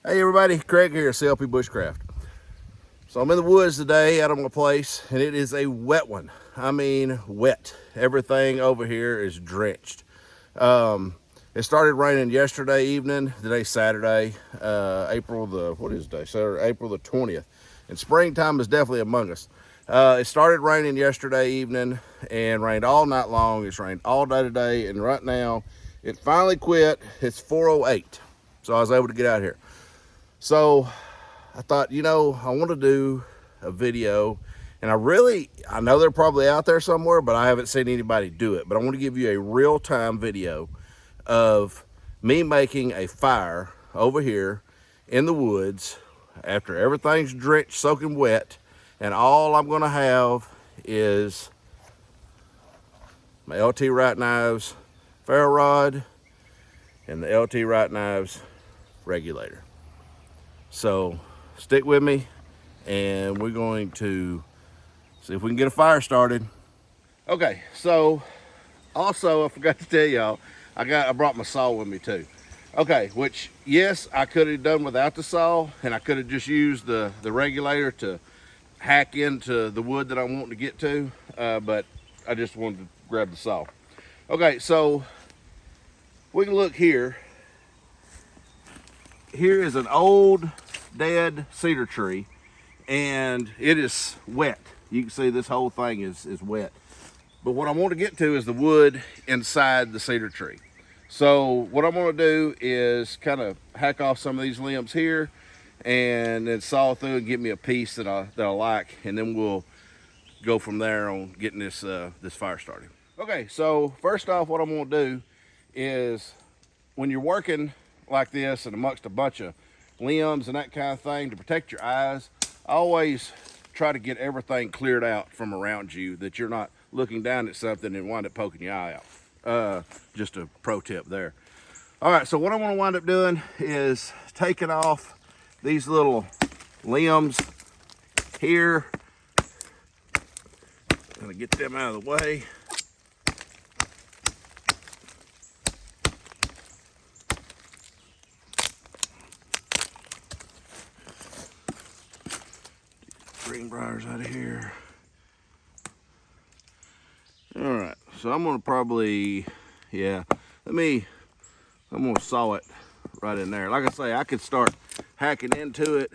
Hey everybody, Craig here, CLP Bushcraft. So I'm in the woods today out of my place, and it is a wet one. I mean wet. Everything over here is drenched. It started raining yesterday evening. Today's Saturday, April the, what is today? Saturday, April the 20th. And springtime is definitely among us. It started raining yesterday evening and rained all night long. It's rained all day today, and right now it finally quit. It's 4:08, so I was able to get out here. So I thought, I want to do a video, and I know they're probably out there somewhere, but I haven't seen anybody do it. But I want to give you a real-time video of me making a fire over here in the woods after everything's drenched, soaking wet, and all I'm going to have is my LT Wright knives ferro rod and the LT Wright knives regulator. So stick with me, and we're going to see if we can get a fire started. Okay, so also I forgot to tell y'all, I brought my saw with me too. Okay, which yes, I could have done without the saw, and I could have just used the regulator to hack into the wood that I'm wanting to get to, but I just wanted to grab the saw. Okay, so we can look here. Here is an old dead cedar tree, and it is wet. You can see this whole thing is wet. But what I want to get to is the wood inside the cedar tree. So what I'm going to do is kind of hack off some of these limbs here and then saw through and get me a piece that I like, and then we'll go from there on getting this this fire started. Okay, so first off, what I'm going to do is, when you're working like this and amongst a bunch of limbs and that kind of thing, to protect your eyes, I always try to get everything cleared out from around you, that you're not looking down at something and wind up poking your eye out. Just a pro tip there. All right, so what I want to wind up doing is taking off these little limbs here. I'm gonna get them out of the way. Greenbriers out of here. All right, so I'm gonna probably, I'm gonna saw it right in there. Like I say, I could start hacking into it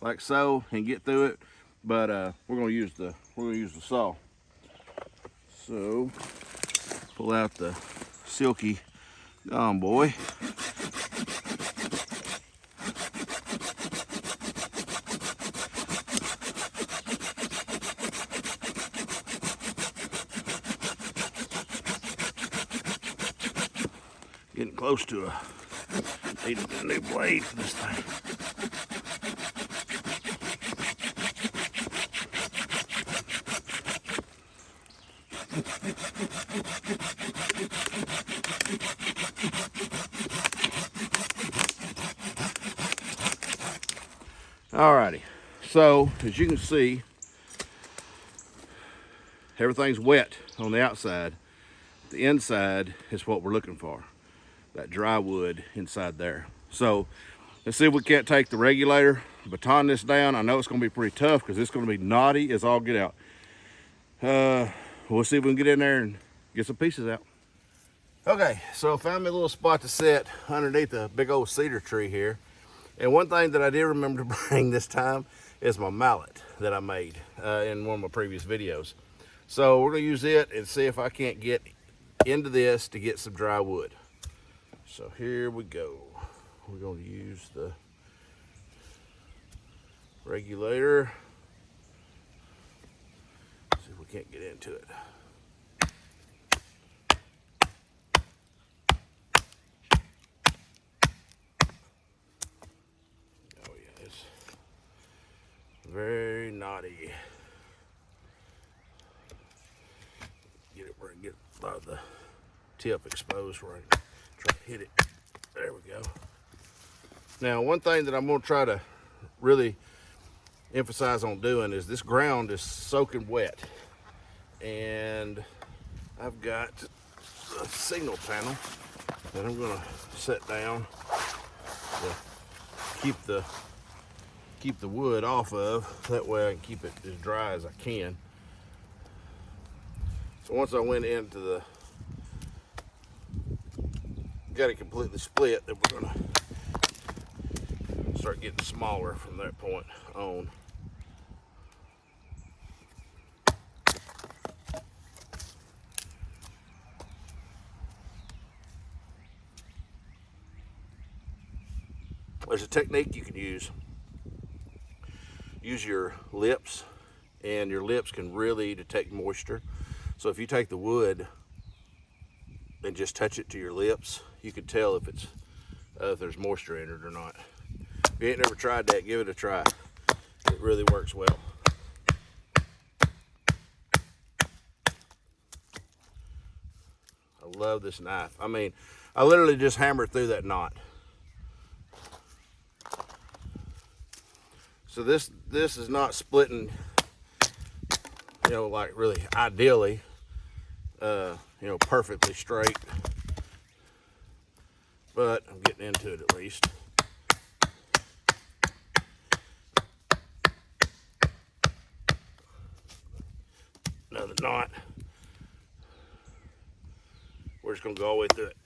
like so and get through it, but we're gonna use the saw. So pull out the silky gum boy. Getting close to needing a new blade for this thing. Alrighty, so as you can see, everything's wet on the outside. The inside is what we're looking for, that dry wood inside there. So let's see if we can't take the regulator, baton this down. I know it's gonna be pretty tough because it's gonna be knotty as all get out. We'll see if we can get in there and get some pieces out. Okay, so I found me a little spot to sit underneath a big old cedar tree here. And one thing that I did remember to bring this time is my mallet that I made in one of my previous videos. So we're gonna use it and see if I can't get into this to get some dry wood. So here we go. We're going to use the regulator. See if we can't get into it. Oh yeah, it's very knotty. Get it where I get a lot of the tip exposed where I can try to hit it. There we go. Now, one thing that I'm going to try to really emphasize on doing is this ground is soaking wet, and I've got a signal panel that I'm going to set down to keep the wood off of. That way I can keep it as dry as I can. So once I went into the, got it completely split, then we're gonna start getting smaller from that point on. There's a technique you can use. Use your lips, and your lips can really detect moisture. So if you take the wood and just touch it to your lips, you can tell if it's if there's moisture in it or not. If you ain't never tried that, give it a try. It really works well. I love this knife. I mean, I literally just hammered through that knot. So this is not splitting, you know, like really ideally, you know, perfectly straight, but I'm getting into it at least. Another knot. We're just gonna go all the way through it.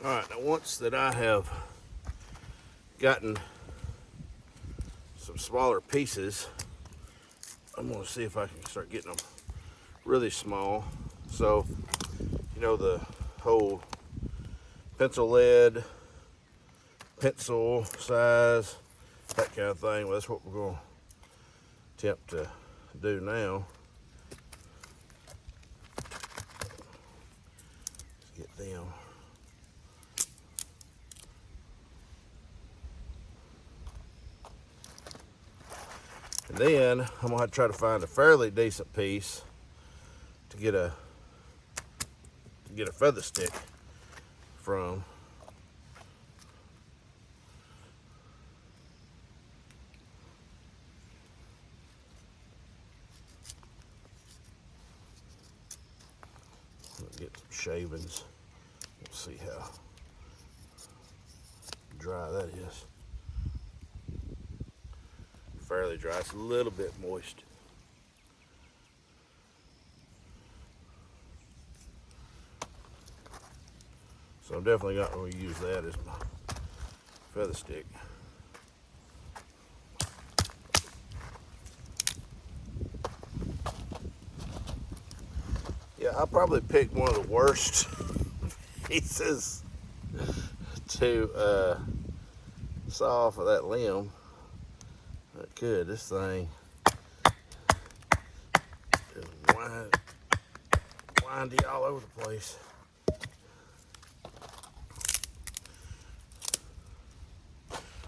All right, now once that I have gotten some smaller pieces, I'm gonna see if I can start getting them really small. So, you know, the whole pencil lead, pencil size, that kind of thing. Well, that's what we're gonna attempt to do now. Let's get them. And then I'm gonna have to try to find a fairly decent piece to get a feather stick from. Get some shavings. We'll see how dry that is. Fairly dry. It's a little bit moist. So I'm definitely not going to use that as my feather stick. Yeah, I probably picked one of the worst pieces to saw off of that limb. I could. This thing is windy all over the place.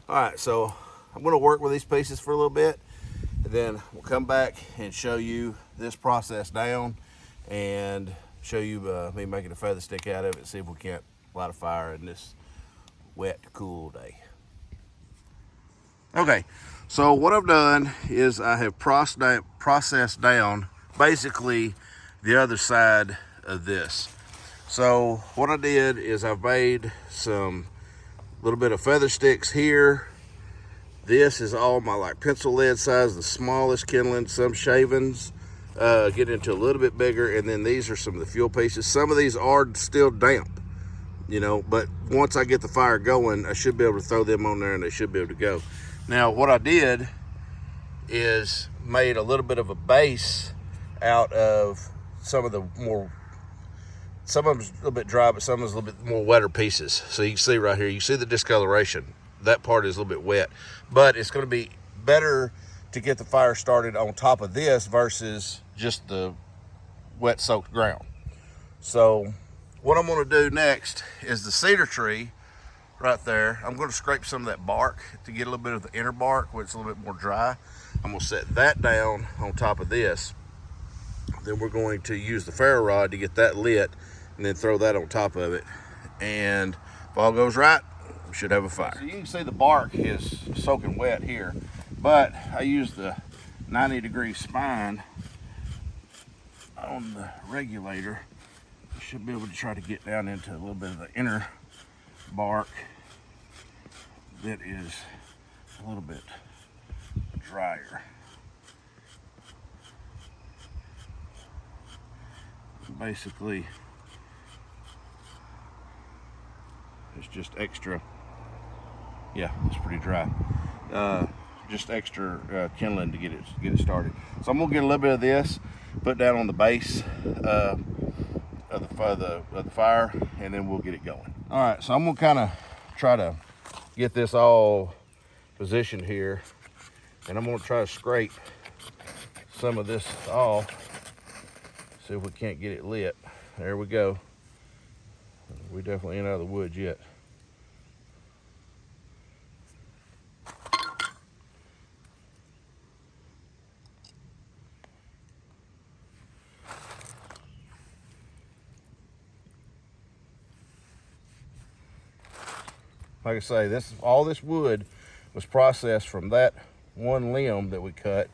All right, so I'm going to work with these pieces for a little bit, and then we'll come back and show you this process down and show you me making a feather stick out of it, see if we can't light a fire in this wet, cool day. Okay, so what I've done is I have processed down basically the other side of this. So what I did is I've made some little bit of feather sticks here. This is all my like pencil lead size, the smallest kindling, some shavings, get into a little bit bigger, and then these are some of the fuel pieces. Some of these are still damp, you know, but once I get the fire going, I should be able to throw them on there and they should be able to go. Now what I did is made a little bit of a base out of some of them a little bit dry, but some of them a little bit more wetter pieces. So you can see right here, you see the discoloration. That part is a little bit wet, but it's going to be better to get the fire started on top of this versus just the wet soaked ground. So what I'm going to do next is the cedar tree right there. I'm going to scrape some of that bark to get a little bit of the inner bark where it's a little bit more dry. I'm going to set that down on top of this. Then we're going to use the ferro rod to get that lit and then throw that on top of it. And if all goes right, we should have a fire. So you can see the bark is soaking wet here, but I used the 90-degree spine on the regulator. I should be able to try to get down into a little bit of the inner bark that is a little bit drier. Basically, it's just extra, yeah, it's pretty dry. Just extra kindling to get it started. So I'm gonna get a little bit of this, put down on the base of the fire, and then we'll get it going. All right, so I'm gonna kind of try to get this all positioned here, and I'm gonna try to scrape some of this off. See if we can't get it lit. There we go. We definitely ain't out of the woods yet. Like I say, all this wood was processed from that one limb that we cut.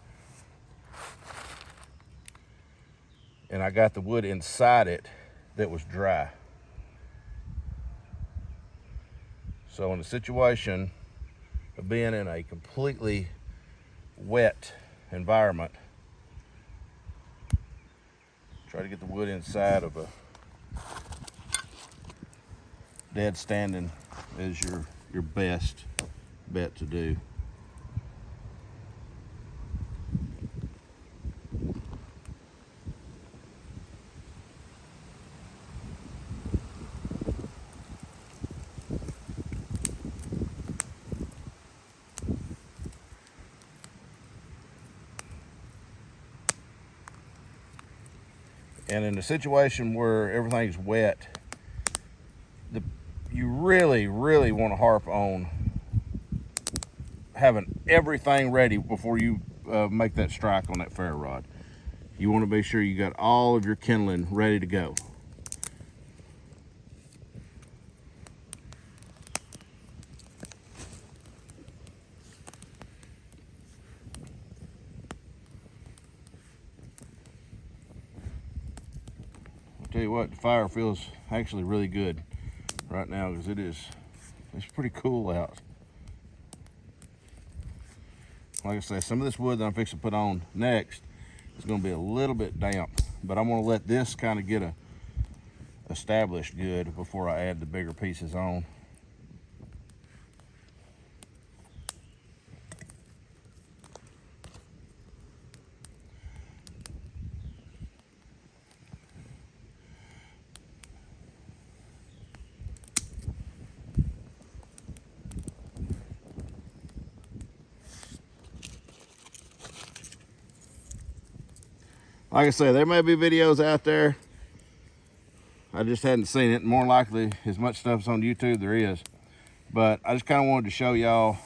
And I got the wood inside it that was dry. So in a situation of being in a completely wet environment, try to get the wood inside of a dead standing is your best bet to do. And in a situation where everything's wet, you really, really want to harp on having everything ready before you make that strike on that ferro rod. You want to be sure you got all of your kindling ready to go. Tell you what, the fire feels actually really good right now because it's pretty cool out. Like I said, some of this wood that I'm fixing to put on next is going to be a little bit damp, but I'm going to let this kind of get established good before I add the bigger pieces on. Like I say, there may be videos out there. I just hadn't seen it. More likely, as much stuff's on YouTube there is. But I just kind of wanted to show y'all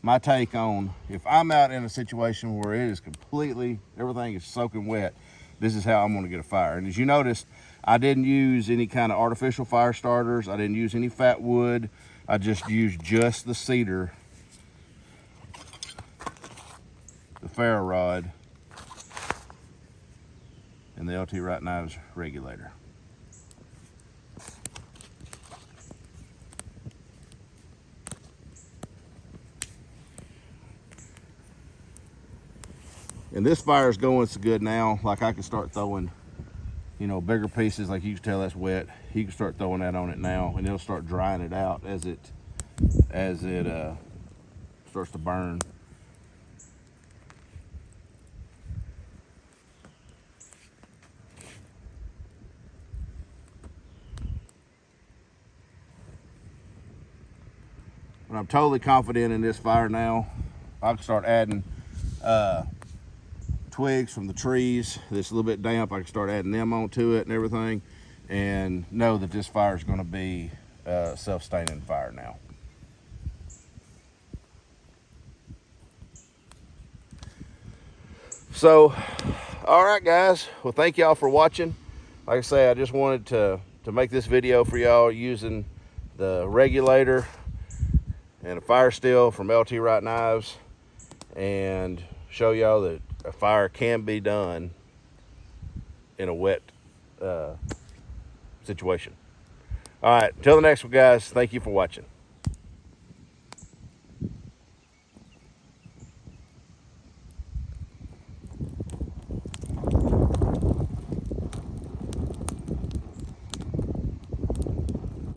my take on if I'm out in a situation where it is completely, everything is soaking wet, this is how I'm going to get a fire. And as you notice, I didn't use any kind of artificial fire starters. I didn't use any fat wood. I just used just the cedar, the ferro rod, and the LT Wright knives regulator. And this fire is going so good now, like I can start throwing, you know, bigger pieces. Like you can tell that's wet. You can start throwing that on it now, and it'll start drying it out as it starts to burn. But I'm totally confident in this fire now. I can start adding twigs from the trees that's a little bit damp. I can start adding them onto it and everything, and know that this fire is going to be a self-sustaining fire now. So, all right, guys. Well, thank y'all for watching. Like I say, I just wanted to make this video for y'all using the Regulator and a fire steel from LT Wright Knives, and show y'all that a fire can be done in a wet situation. All right, until the next one, guys. Thank you for watching.